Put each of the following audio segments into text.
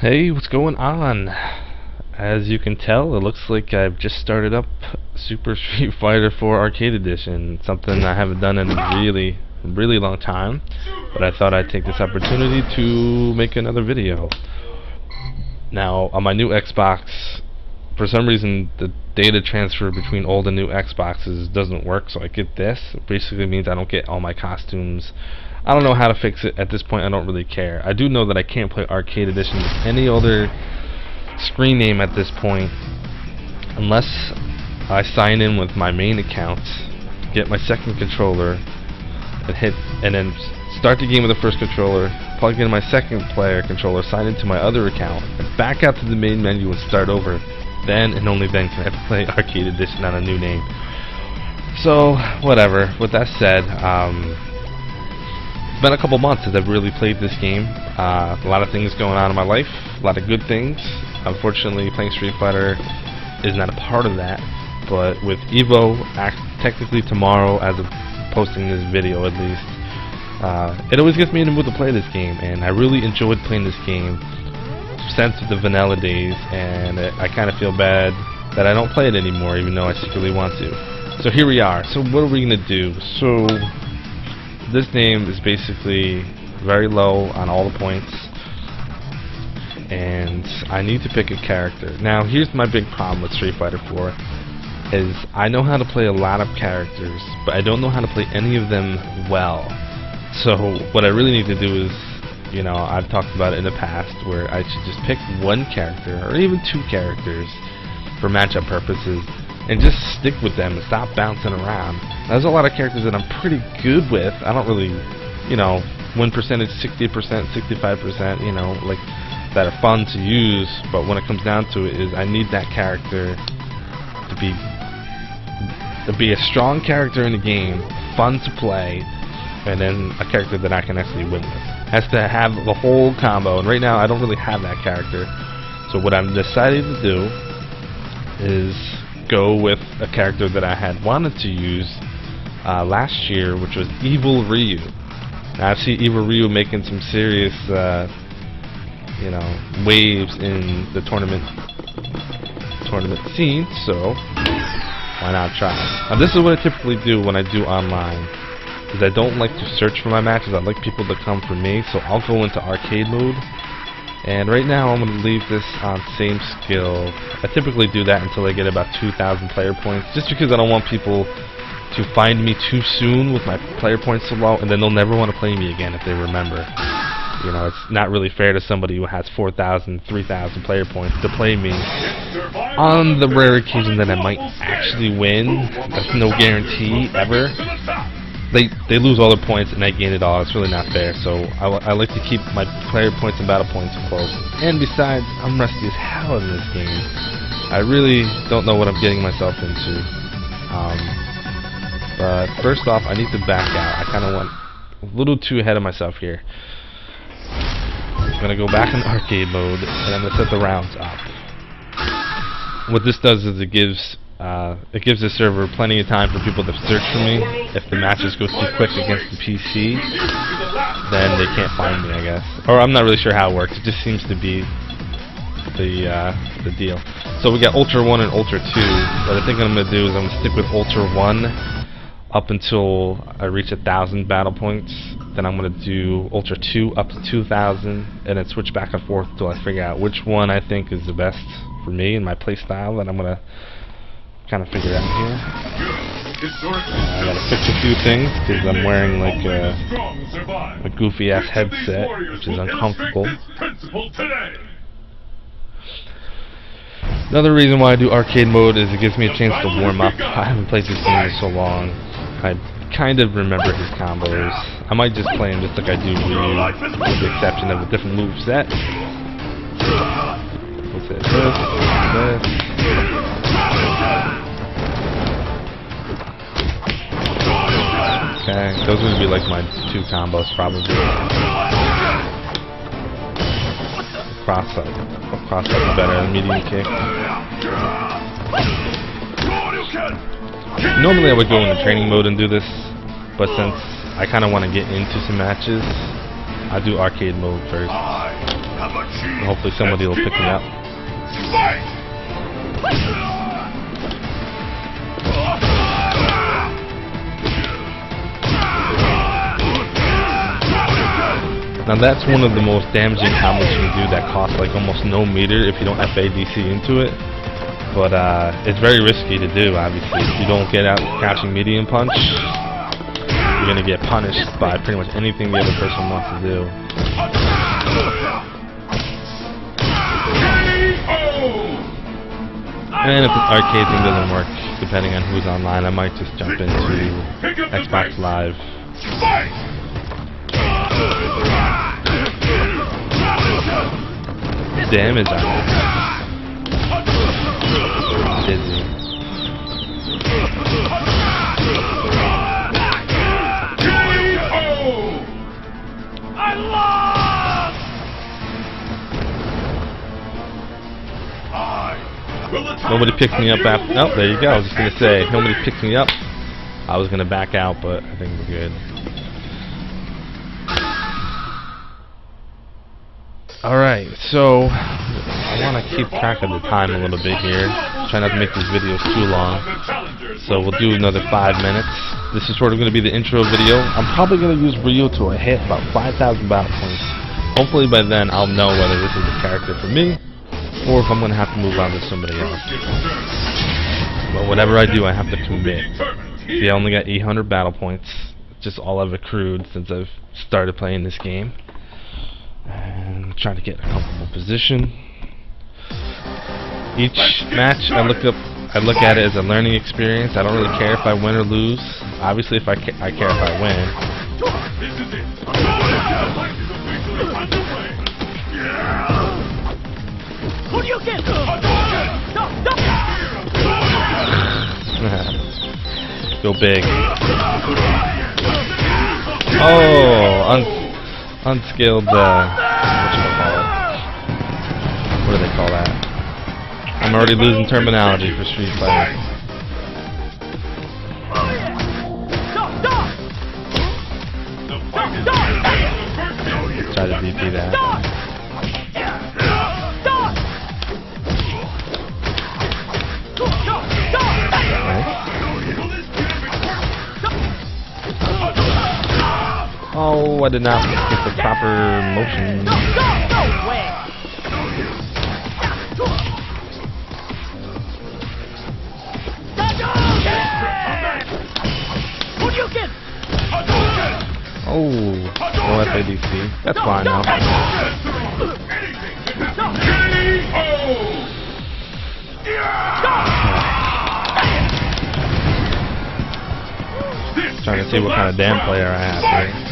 Hey, what's going on? As you can tell, it looks like I've just started up Super Street Fighter 4 Arcade Edition, something I haven't done in a really long time, but I thought I'd take this opportunity to make another video. Now, on my new Xbox, for some reason the data transfer between old and new Xboxes doesn't work, so I get this. It basically means I don't get all my costumes. I don't know how to fix it at this point. I don't really care. I do know that I can't play Arcade Edition with any other screen name at this point unless I sign in with my main account, get my second controller, and then start the game with the first controller, plug in my second player controller, sign into my other account, and back out to the main menu and start over. Then and only then can I play Arcade Edition on a new name. So, whatever. With that said, it's been a couple months since I've really played this game. A lot of things going on in my life, a lot of good things. Unfortunately, playing Street Fighter is not a part of that. But with Evo technically tomorrow, as of posting this video at least, it always gets me in the mood to play this game, and I really enjoyed playing this game since the vanilla days, and I kind of feel bad that I don't play it anymore, even though I secretly want to. So here we are. So what are we gonna do? So this game is basically very low on all the points, and I need to pick a character. Now here's my big problem with Street Fighter 4 is I know how to play a lot of characters, but I don't know how to play any of them well. So what I really need to do is, you know, I've talked about it in the past where I should just pick one character or even two characters for matchup purposes and just stick with them and stop bouncing around. There's a lot of characters that I'm pretty good with. I don't really, you know, win percentage 60%, 65%, you know, like that are fun to use, but when it comes down to it is I need that character to be a strong character in the game, fun to play, and then a character that I can actually win with. Has to have the whole combo, and right now I don't really have that character. So what I'm deciding to do is go with a character that I had wanted to use last year, which was Evil Ryu. Now I see Evil Ryu making some serious, you know, waves in the tournament scene, so why not try? Now this is what I typically do when I do online, is I don't like to search for my matches. I like people to come for me, so I'll go into arcade mode. And right now I'm going to leave this on same skill. I typically do that until I get about 2,000 player points, just because I don't want people to find me too soon with my player points so low, and then they'll never want to play me again if they remember. You know, it's not really fair to somebody who has 4,000, 3,000 player points to play me on the rare occasion that I might actually win. That's no guarantee ever. They lose all their points and I gain it all. It's really not fair. So I like to keep my player points and battle points close. And besides, I'm rusty as hell in this game. I really don't know what I'm getting myself into. But first off, I need to back out. I kind of went a little too ahead of myself here. I'm gonna go back in arcade mode and I'm gonna set the rounds up. What this does is it gives the server plenty of time for people to search for me. If the matches go too quick against the PC, then they can't find me, I guess. Or I'm not really sure how it works. It just seems to be the deal. So we got Ultra 1 and Ultra 2. What I think I'm going to do is I'm going to stick with Ultra 1 up until I reach 1,000 battle points. Then I'm going to do Ultra 2 up to 2,000, and then switch back and forth until I figure out which one I think is the best for me and my play style that I'm going to kind of figure out here. I gotta fix a few things because I'm wearing like a goofy ass headset, which is uncomfortable. Another reason why I do arcade mode is it gives me a chance to warm up. I haven't played this game in so long. I kind of remember his combos. I might just play him just like I do Ryu, with the exception of a different move set. What's it? This. Okay, those are going to be like my two combos probably. Cross up is better than medium kick. Normally I would go into training mode and do this, but since I kind of want to get into some matches, I do arcade mode first. And hopefully somebody will pick me up. Now that's one of the most damaging combos you can do that costs like almost no meter if you don't FADC into it. But it's very risky to do, obviously. If you don't get out crouching medium punch, you're going to get punished by pretty much anything the other person wants to do. And if the arcade thing doesn't work, depending on who's online, I might just jump into Xbox Live. Damage on it. Dizzy. I lost. Nobody picked me up after. Oh, there you go. I was just gonna say nobody picked me up. I was gonna back out, but I think we're good. Alright, so I want to keep track of the time a little bit here. Try not to make these videos too long. So we'll do another 5 minutes. This is sort of going to be the intro video. I'm probably going to use Ryu till I hit about 5,000 battle points. Hopefully by then I'll know whether this is the character for me or if I'm going to have to move on to somebody else. But whatever I do, I have to commit. See, I only got 800 battle points. It's just all I've accrued since I've started playing this game. And trying to get a comfortable position. Each match I look at it as a learning experience. I don't really care if I win or lose. Obviously, if I care if I win. Go big. Oh, unskilled, what do they call that? I'm already losing terminology for Street Fighter. Try to DP that. Oh, I did not get the proper motion. Oh, no FADC. That's fine now. Trying to see what kind of damn player I have here.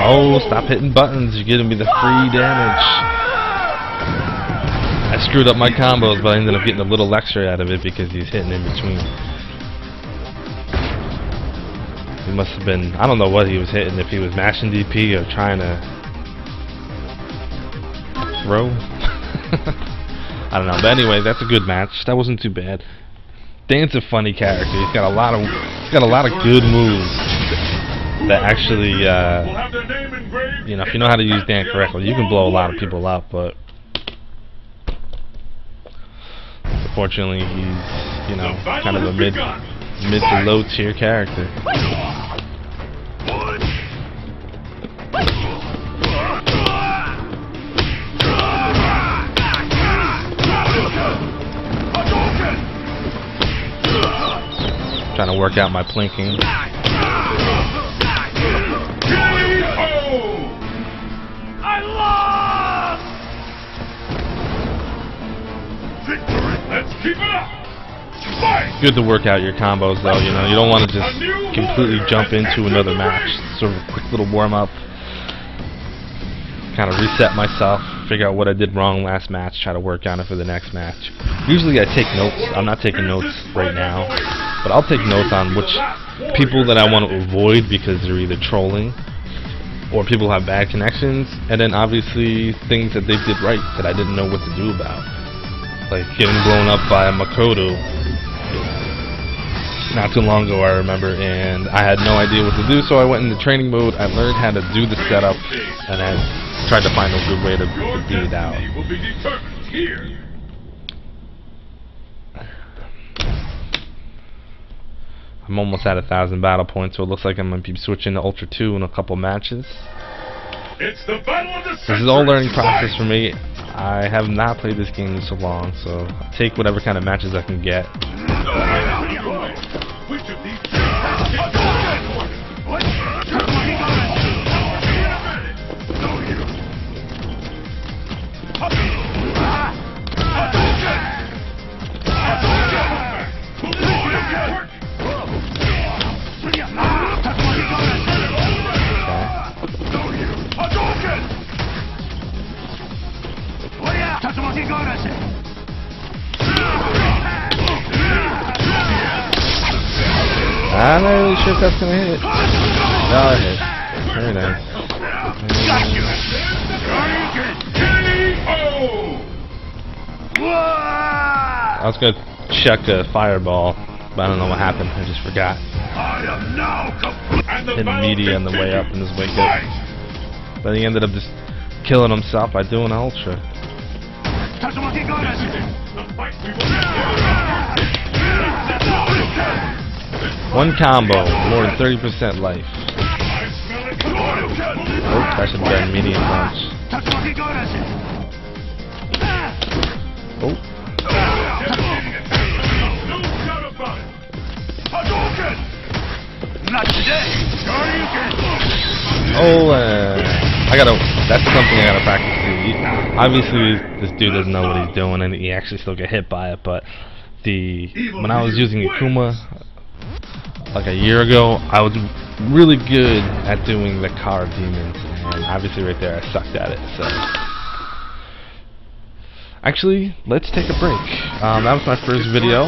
Oh, stop hitting buttons. You're giving me the free damage. I screwed up my combos, but I ended up getting a little extra out of it because he's hitting in between. He must have been, I don't know what he was hitting, if he was mashing DP or trying to throw. I don't know, but anyway, that's a good match. That wasn't too bad. Dan's a funny character. He's got a lot of good moves that actually, you know, if you know how to use Dan correctly, you can blow a lot of people up. But unfortunately, he's, you know, kind of a mid to low tier character. Trying to work out my plinking. I lost. Victory. Let's keep it up. Good to work out your combos, though. You know, you don't want to just completely jump into another match. Sort of a quick little warm up. Kind of reset myself, figure out what I did wrong last match, try to work on it for the next match. Usually I take notes. I'm not taking notes right now, but I'll take notes on which people that I want to avoid because they're either trolling or people have bad connections, and then obviously things that they did right that I didn't know what to do about, like getting blown up by a Makoto not too long ago, I remember, and I had no idea what to do, so I went into training mode. I learned how to do the setup, and I tried to find a good way to beat it out. I'm almost at 1,000 battle points, so it looks like I'm going to be switching to Ultra 2 in a couple matches. It's the battle of the this is all learning process for me. I have not played this game in so long, so I'll take whatever kind of matches I can get. I'm not really sure if that's gonna hit. No, it hit. Very nice. I was gonna check a fireball, but I don't know what happened. I just forgot. Hit media on the way up and his wake up. But he ended up just killing himself by doing an ultra. One combo, more than 30% life. Oh, that should have been medium punch. Oh. Oh, that's something I gotta practice. Obviously, this dude doesn't know what he's doing, and he actually still get hit by it, but when I was using Akuma, like a year ago, I was really good at doing the car demons, and obviously right there I sucked at it. So actually, let's take a break. That was my first video.